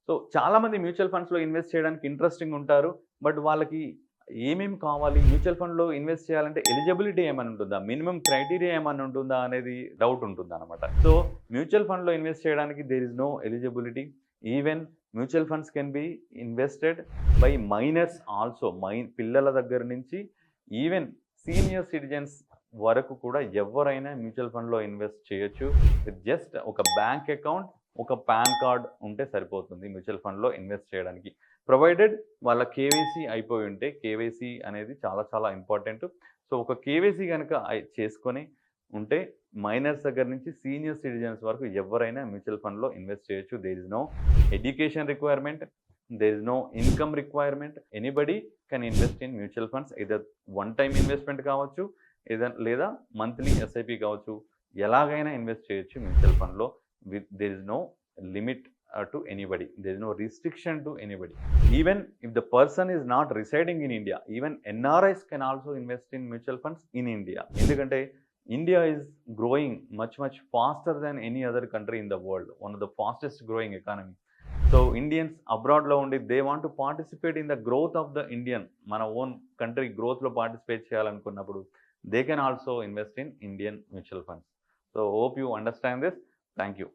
So చాలామంది mutual ఫండ్స్‌లో invest చేయడానికి ఇంట్రెస్టింగ్ ఉంటారు. బట్ వాళ్ళకి ఏమేమి కావాలి? మ్యూచువల్ ఫండ్‌లో ఇన్వెస్ట్ చేయాలంటే ఎలిజిబిలిటీ ఏమైనా ఉంటుందా? మినిమమ్ క్రైటీరియా ఏమన్నా ఉంటుందా? అనేది డౌట్ ఉంటుందన్నమాట. సో మ్యూచువల్ ఫండ్‌లో ఇన్వెస్ట్ చేయడానికి there is no eligibility. Even mutual funds can be invested by minors also. పిల్లల దగ్గర నుంచి ఈవెన్ సీనియర్ సిటిజన్స్ వరకు కూడా ఎవరైనా మ్యూచువల్ ఫండ్‌లో ఇన్వెస్ట్ చేయొచ్చు. విత్ జస్ట్ ఒక బ్యాంక్ అకౌంట్, ఒక పాన్ కార్డ్ ఉంటే సరిపోతుంది మ్యూచువల్ ఫండ్‌లో ఇన్వెస్ట్ చేయడానికి. ప్రొవైడెడ్ వాళ్ళ కేవైసీ అయిపోయి ఉంటే, కేవైసీ అనేది చాలా చాలా ఇంపార్టెంట్. సో, ఒక కేవైసీ గనక చేసుకొని ఉంటే మైనర్స్ దగ్గర నుంచి సీనియర్ సిటిజన్స్ వరకు ఎవరైనా మ్యూచువల్ ఫండ్‌లో ఇన్వెస్ట్ చేయొచ్చు. There is no education requirement. There is no income requirement. Anybody can invest in mutual funds. Either one time investment కావచ్చు, లేదా మంత్లీ ఎస్ఐపి కావచ్చు. ఎలాగైనా ఇన్వెస్ట్ చేయొచ్చు మ్యూచువల్ ఫండ్‌లో. There is no limit to anybody. There is no restriction to anybody. Even if the person is not residing in India, even NRIs can also invest in mutual funds in India. ఎందుకంటే India is growing much faster than any other country in the world. One of the fastest growing economy. So Indians abroad లో ఉండి they want to participate in the growth of the Indian, మన own country growth లో participate చేయాలనుకున్నప్పుడు they can also invest in Indian mutual funds. So hope you understand this. Thank you.